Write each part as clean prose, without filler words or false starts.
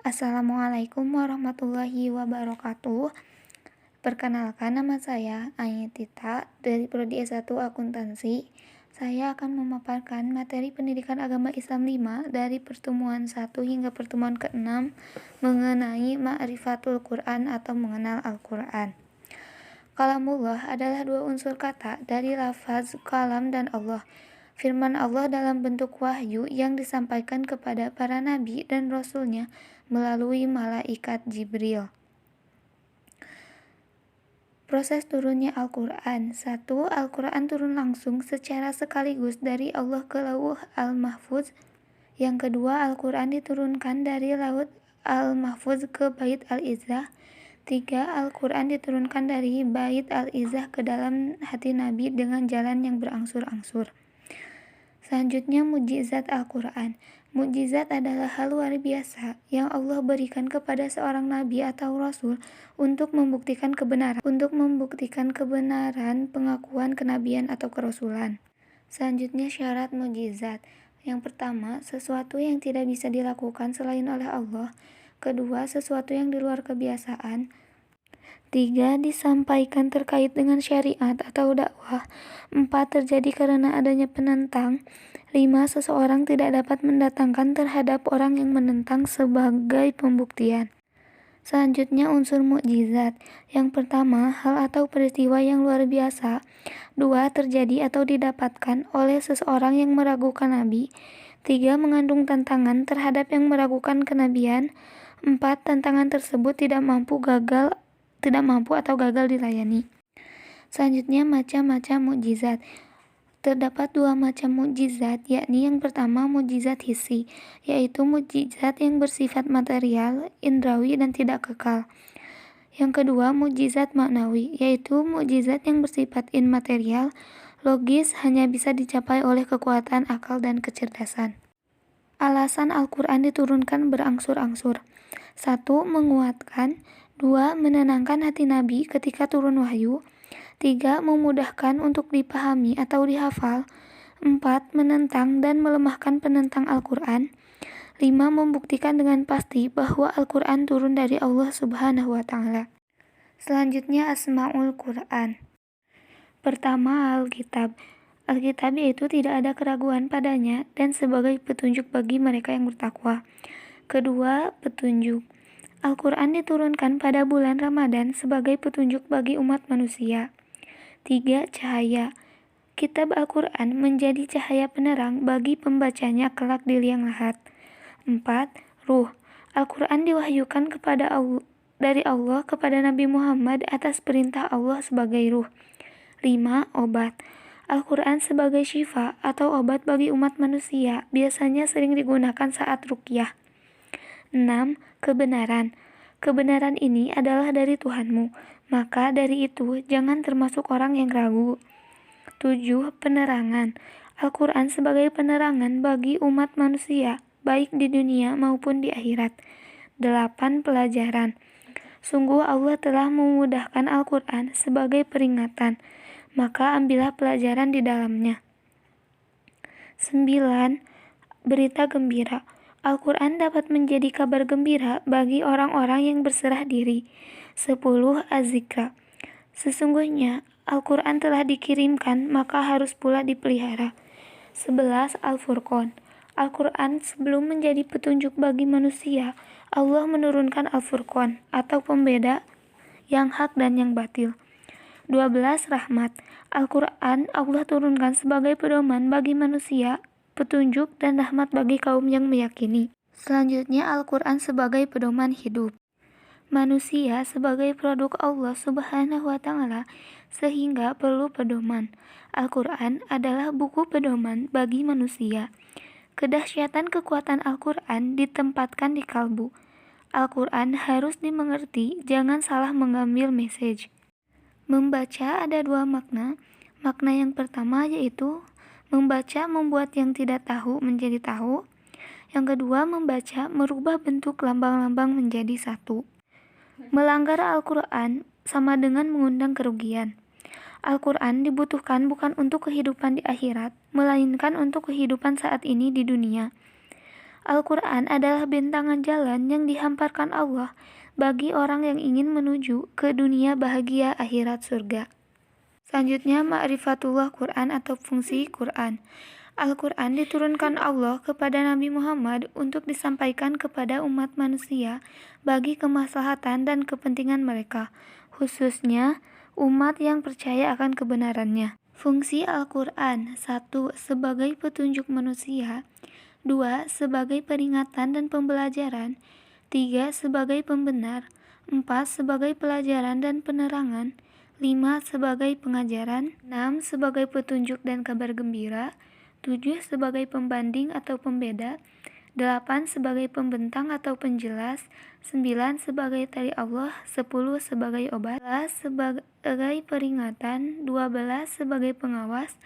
Assalamualaikum warahmatullahi wabarakatuh. Perkenalkan, nama saya Ayetita dari Prodi S1 Akuntansi. Saya akan memaparkan materi pendidikan agama Islam 5 dari pertemuan 1 hingga pertemuan ke-6 mengenai Ma'rifatul Quran atau mengenal Al-Quran. Kalamullah adalah dua unsur kata dari lafaz kalam dan Allah. Firman Allah dalam bentuk wahyu yang disampaikan kepada para nabi dan rasulnya melalui malaikat Jibril. Proses turunnya Al-Quran. 1. Al-Quran turun langsung secara sekaligus dari Allah ke Lauh Al-Mahfuz. Yang kedua, Al-Quran diturunkan dari Lauh Al-Mahfuz ke Bait Al-Izzah. 3. Al-Quran diturunkan dari Bait Al-Izzah ke dalam hati Nabi dengan jalan yang berangsur-angsur. Selanjutnya, mukjizat Al-Quran. Mukjizat adalah hal luar biasa yang Allah berikan kepada seorang nabi atau rasul untuk membuktikan kebenaran pengakuan kenabian atau kerasulan. Selanjutnya, syarat mukjizat. Yang pertama, sesuatu yang tidak bisa dilakukan selain oleh Allah. Kedua, sesuatu yang di luar kebiasaan. 3. Disampaikan terkait dengan syariat atau dakwah. 4. Terjadi karena adanya penentang. 5. Seseorang tidak dapat mendatangkan terhadap orang yang menentang sebagai pembuktian. Selanjutnya, unsur mukjizat. Yang pertama, hal atau peristiwa yang luar biasa. 2. Terjadi atau didapatkan oleh seseorang yang meragukan nabi. 3. Mengandung tantangan terhadap yang meragukan kenabian. 4. Tantangan tersebut tidak mampu atau gagal dilayani. Selanjutnya, macam-macam mukjizat. Terdapat dua macam mukjizat, yakni yang pertama mukjizat hissi, yaitu mukjizat yang bersifat material, indrawi, dan tidak kekal. Yang kedua, mukjizat maknawi, yaitu mukjizat yang bersifat immaterial, logis, hanya bisa dicapai oleh kekuatan akal dan kecerdasan. Alasan Al-Quran diturunkan berangsur-angsur. 1. Menguatkan. 2. Menenangkan hati Nabi ketika turun wahyu. 3. Memudahkan untuk dipahami atau dihafal. 4. Menentang dan melemahkan penentang Al-Quran. 5. Membuktikan dengan pasti bahwa Al-Quran turun dari Allah Subhanahu wa Ta'ala. Selanjutnya, Asma'ul Quran. Pertama, Alkitab. Alkitab yaitu tidak ada keraguan padanya dan sebagai petunjuk bagi mereka yang bertakwa. Kedua, petunjuk. Al-Quran diturunkan pada bulan Ramadan sebagai petunjuk bagi umat manusia. 3. Cahaya. Kitab Al-Quran menjadi cahaya penerang bagi pembacanya kelak di liang lahat. 4. Ruh. Al-Quran diwahyukan dari Allah kepada Nabi Muhammad atas perintah Allah sebagai ruh. 5. Obat. Al-Quran sebagai syifa atau obat bagi umat manusia biasanya sering digunakan saat ruqyah. 6. Kebenaran. Kebenaran ini adalah dari Tuhanmu, maka dari itu jangan termasuk orang yang ragu. 7. Penerangan. Al-Quran sebagai penerangan bagi umat manusia, baik di dunia maupun di akhirat. 8. Pelajaran. Sungguh Allah telah memudahkan Al-Quran sebagai peringatan, maka ambillah pelajaran di dalamnya. 9. Berita gembira. Al-Quran dapat menjadi kabar gembira bagi orang-orang yang berserah diri. 10. Az-Zikra. Sesungguhnya Al-Quran telah dikirimkan, maka harus pula dipelihara. 11. Al-Furqan. Al-Quran sebelum menjadi petunjuk bagi manusia, Allah menurunkan Al-Furqan atau pembeda yang hak dan yang batil. 12. Rahmat. Al-Quran Allah turunkan sebagai pedoman bagi manusia, petunjuk dan rahmat bagi kaum yang meyakini. Selanjutnya, Al-Quran sebagai pedoman hidup. Manusia sebagai produk Allah Subhanahu wa Ta'ala sehingga perlu pedoman. Al-Quran adalah buku pedoman bagi manusia. Kedahsyatan kekuatan Al-Quran ditempatkan di kalbu. Al-Quran harus dimengerti, jangan salah mengambil message. Membaca ada dua makna. Makna yang pertama yaitu membaca membuat yang tidak tahu menjadi tahu. Yang kedua, membaca merubah bentuk lambang-lambang menjadi satu. Melanggar Al-Quran sama dengan mengundang kerugian. Al-Quran dibutuhkan bukan untuk kehidupan di akhirat, melainkan untuk kehidupan saat ini di dunia. Al-Quran adalah bentangan jalan yang dihamparkan Allah bagi orang yang ingin menuju ke dunia bahagia akhirat surga. Selanjutnya, ma'rifatullah Quran atau fungsi Quran. Al-Quran diturunkan Allah kepada Nabi Muhammad untuk disampaikan kepada umat manusia bagi kemaslahatan dan kepentingan mereka, khususnya umat yang percaya akan kebenarannya. Fungsi Al-Quran: 1. Sebagai petunjuk manusia. 2. Sebagai peringatan dan pembelajaran. 3. Sebagai pembenar. 4. Sebagai pelajaran dan penerangan. 5. Sebagai pengajaran. 6. Sebagai petunjuk dan kabar gembira. 7. Sebagai pembanding atau pembeda. 8. Sebagai pembentang atau penjelas. 9. Sebagai tali Allah. 10. Sebagai obat. 11. Sebagai peringatan. 12. Sebagai pengawas.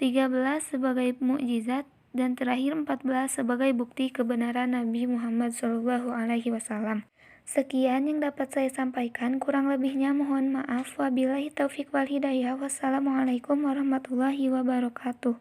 13. Sebagai mukjizat. Dan terakhir 14. Sebagai bukti kebenaran Nabi Muhammad SAW. Sekian yang dapat saya sampaikan, kurang lebihnya mohon maaf. Wabillahi taufiq wal hidayah. Wassalamualaikum warahmatullahi wabarakatuh.